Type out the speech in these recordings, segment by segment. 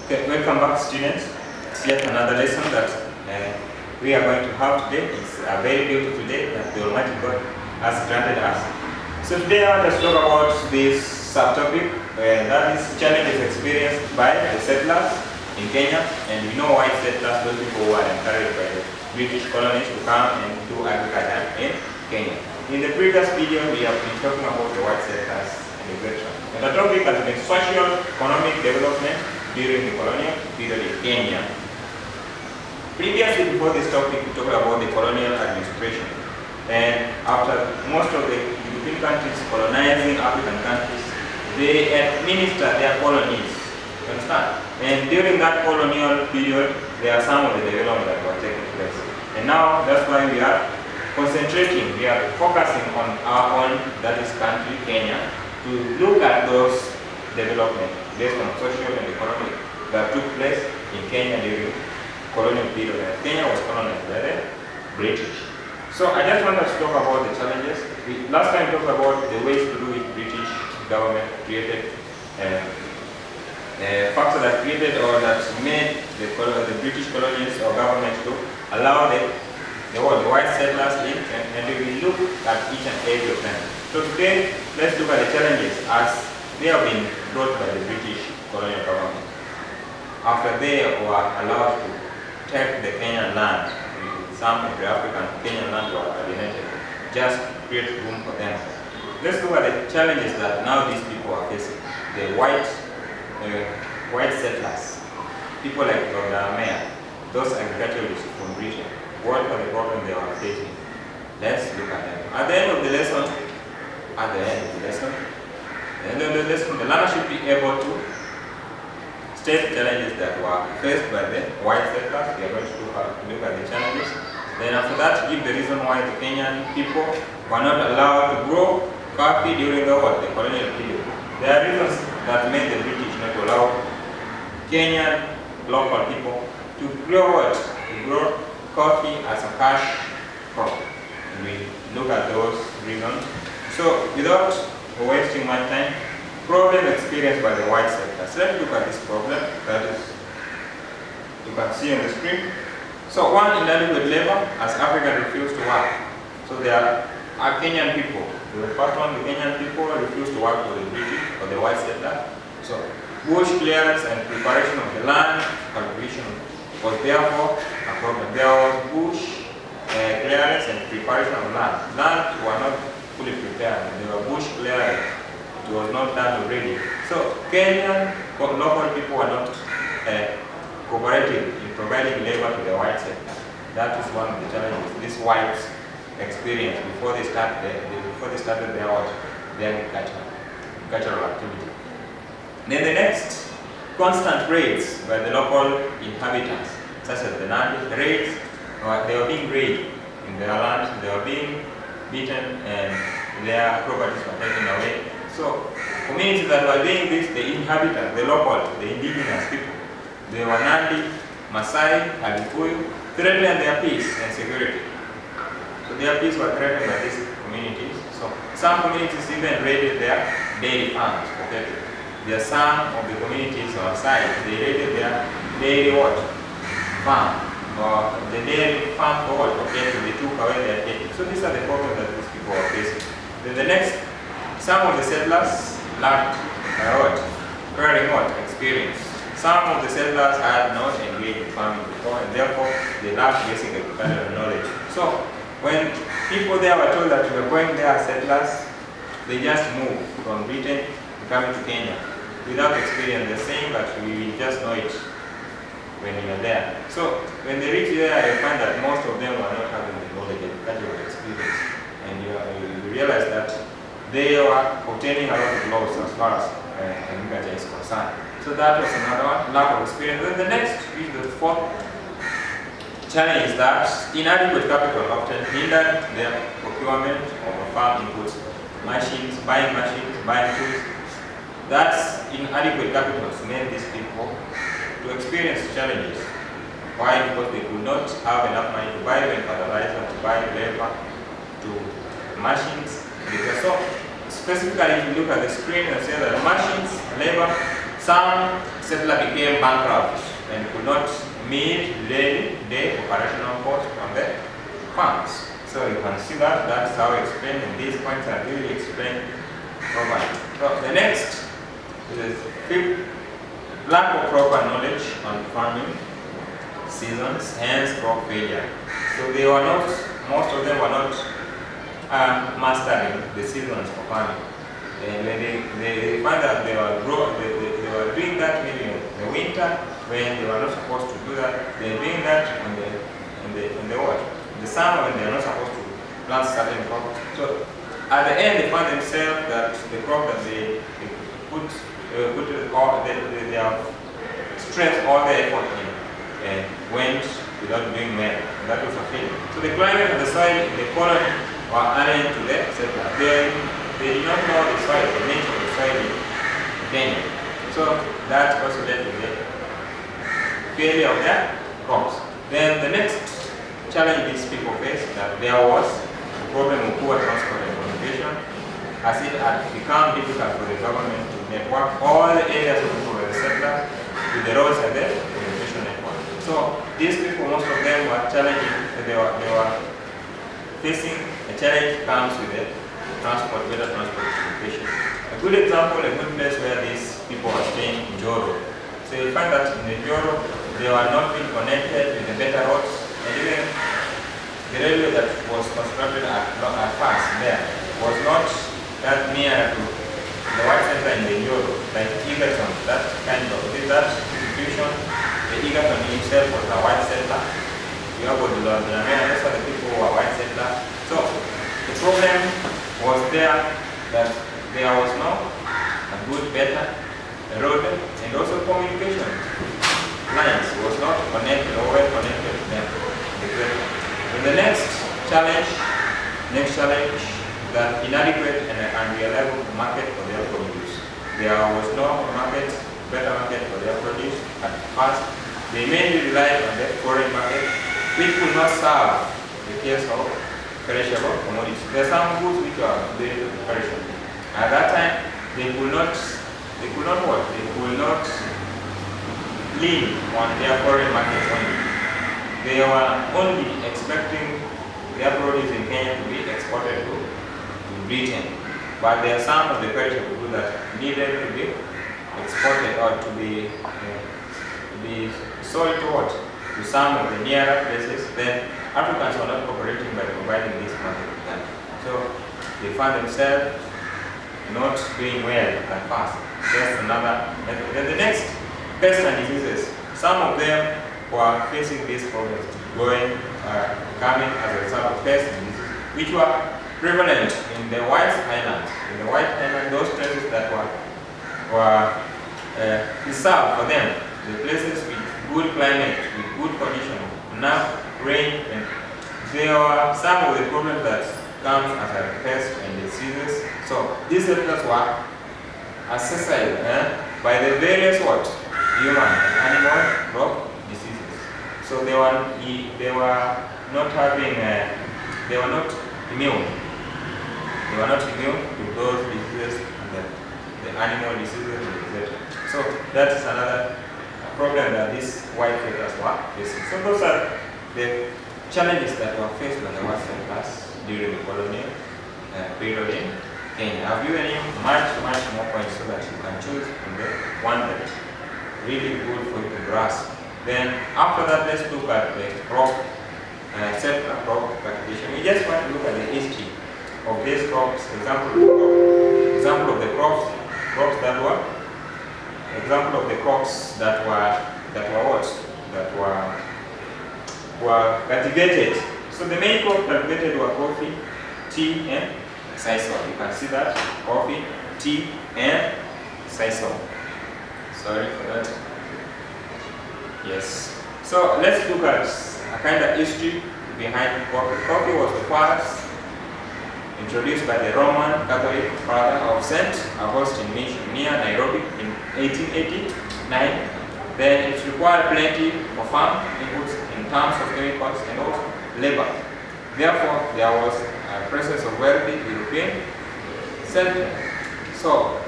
Okay, welcome back, students. It's yet another lesson that we are going to have today. It's a very beautiful day that the Almighty God has granted us. So today I want us to talk about this subtopic, that is challenges experienced by the settlers in Kenya. And we know white settlers, those people who are encouraged by the British colonies to come and do agriculture in Kenya. In the previous video, we have been talking about the white settlers and the Great One. And the topic has been social economic development during the colonial period in Kenya. Previously, before this topic, we talked about the colonial administration. And after most of the European countries colonizing African countries, they administer their colonies. You understand? And during that colonial period, there are some of the development that were taking place. And now, that's why we are concentrating, we are focusing on our own, that is country, Kenya, to look at those development based on social and economic that took place in Kenya during colonial period. And Kenya was colonized by the British. So I just want us to talk about the challenges. Last time we talked about the ways to do it. British government created factors that created or that made the British colonies or government to allow the white settlers in, and we will look at each and every of them. So today, let's look at the challenges as they have been brought by the British colonial government. After they were allowed to take the Kenyan land, some of the African Kenyan land were alienated, just create room for them. Let's look at the challenges that now these people are facing. The white settlers, people like Dr. Mboya, those agriculturalists from Britain, what are the problems they are facing? Let's look at them. At the end of the lesson, the learner should be able to state challenges that were faced by the white settlers. We are going to look at the challenges. Then after that, give the reason why the Kenyan people were not allowed to grow coffee during the colonial period. There are reasons that made the British not allow Kenyan local people to grow coffee as a cash crop. And we look at those reasons. So without wasting much time, problem experienced by the white settlers. Let's look at this problem that is, you can see on the screen. So one, inadequate labor as Africans refuse to work. So there are Kenyan people. The first one, the Kenyan people refuse to work for the British or the white settler. So bush clearance and preparation of the land cultivation was therefore a problem. There was bush clearance and preparation of land. Land were not fully prepared. There were bush clearance. It was not done already. So Kenyan local people were not cooperative in providing labor to the white sector. That is one of the challenges this whites experience before they started their agricultural activity. Then the next, constant raids by the local inhabitants, such as the Nandi raids, they were being raided in their land, they were being beaten, and their properties were taken away. So communities that were doing this, the inhabitants, the local, the indigenous people, they were Nandi, Masai, Kikuyu, threatened their peace and security. So their peace was threatened by these communities. So some communities even raided their dairy farms. Okay? There are some of the communities on side, they raided their dairy farm or the dairy farm for okay? So they took away their dairy. So these are the problems that these people are facing. Then the next, some of the settlers lacked very remote experience. Some of the settlers had not engaged in farming before, and therefore they lacked basic agricultural knowledge. So when people there were told that we were going there as settlers, they just moved from Britain to come to Kenya without experience. They're saying that we just know it when we are there. So when they reach there, you find that most of them were not having the knowledge and agricultural experience, and you realize that they were obtaining a lot of laws as far as agriculture is concerned. So that was another one, lack of experience. Then the next is the fourth challenge is that inadequate capital often hindered their procurement of farm inputs, buying machines, buying tools. That's inadequate capital made these people to experience challenges. Why? Because they could not have enough money to buy fertilizer, to buy labor, to machines. Because so specifically, if you look at the screen and say that machines, labor, some settler became bankrupt and could not meet day operational costs from the farms. So you can see that, that's how explained, and these points are really explained properly. So the next is fifth, lack of proper knowledge on farming seasons, hence crop failure. So they were not, most of them were not mastering the seasons for farming. And when they find that they were doing that maybe in the winter when they were not supposed to do that. They're doing that in the what? In the summer when they are not supposed to plant certain crops. So at the end they find themselves that the crop that they put all they have stressed all their effort in and went without doing well. And that was a failure. So the climate and the soil in the colony were alien to the settlers. They did not know the soil, the nature of the soil in Kenya. So that also led to the failure of their crops. Then the next challenge these people faced, that there was a problem of poor transport and communication, as it had become difficult for the government to network all the areas of the settlers with the roads and the communication network. So these people, most of them were challenging, they were facing a challenge comes with the transport, better transport communication. A good example, a good place where these people are staying in Joro. So you find that in the Joro, they were not being connected with the better roads, and even the railway that was constructed at first there was not that near to the white center in the Joro, like Egerton, that kind of, that institution, the Egerton himself was a white center. You have the Lord, and those are the people who are white center. So the problem was there that there was no a good, better road and also communication lines was not connected or well connected to them. And the next challenge, that inadequate and unreliable market for their produce. There was no market, better market for their produce at first. They mainly relied on the foreign market, which could not serve the case of perishable commodities. There are some goods which are very perishable. At that time, they could not lean on their foreign markets only. They were only expecting their produce in Kenya to be exported to Britain. But there are some of the perishable goods that needed to be exported or to be sold to what? To some of the nearer places. Then Africans were not cooperating by providing this market to them. So they found themselves not doing well at first. That's another method. Then the next, pests and diseases. Some of them were facing these problems, coming as a result of pests and diseases, which were prevalent in the White Islands. In the White Islands, those places that were reserved for them, the places with good climate, with good condition, enough rain, and there were some of the problems that comes as a pest and diseases. So these settlers were assessed by the various human and animal crop diseases. So they were not having they were not immune. They were not immune to those diseases, the animal diseases, etc. So that is another problem that these white settlers were facing. So those are the challenges that were faced by the white settlers during the colonial period in Kenya. I've given you much more points so that you can choose from the one that is really good for you to grasp. Then after that, let's look at the crop, settler crop cultivation. We just want to look at the history of these crops. Example of the crops that were cultivated. So the main crop cultivated were coffee, tea, and sisal. You can see that coffee, tea, and sisal. Sorry for that. Yes. So let's look at a kind of history behind coffee. Coffee was the first introduced by the Roman Catholic father of St. Augustine Mission near Nairobi in 1889. Then it required plenty of farm inputs in terms of chemicals and also labor. Therefore, there was a presence of wealthy European settlers. So,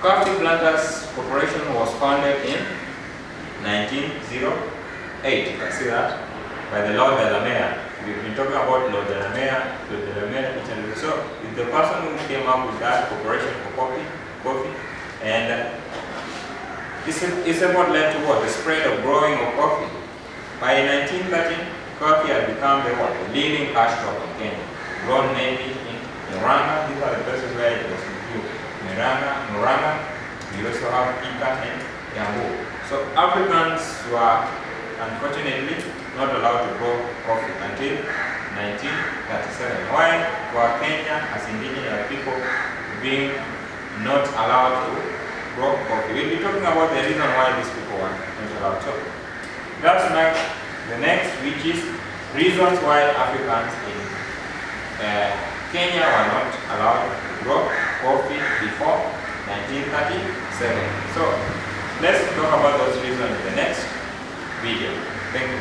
Coffee Planters Corporation was founded in 1908. You can see that by the Lord Delamere. We've been talking about Lord Delamere, Italy. So it's the person who came up with that corporation for coffee, and it's about led to what? The spread of growing of coffee. By 1913, coffee had become the leading cash crop in Kenya, grown mainly in Murang'a. These are the places where it was produced. Murang'a. We also have Ika and Yambu. So Africans were unfortunately not allowed to grow coffee until 1937. Why were Kenya as indigenous people being not allowed to grow coffee? We'll be talking about the reason why these people were not allowed to. That's the next, which is reasons why Africans in Kenya were not allowed to grow coffee before 1937. So let's talk about those reasons in the next video. Thank you.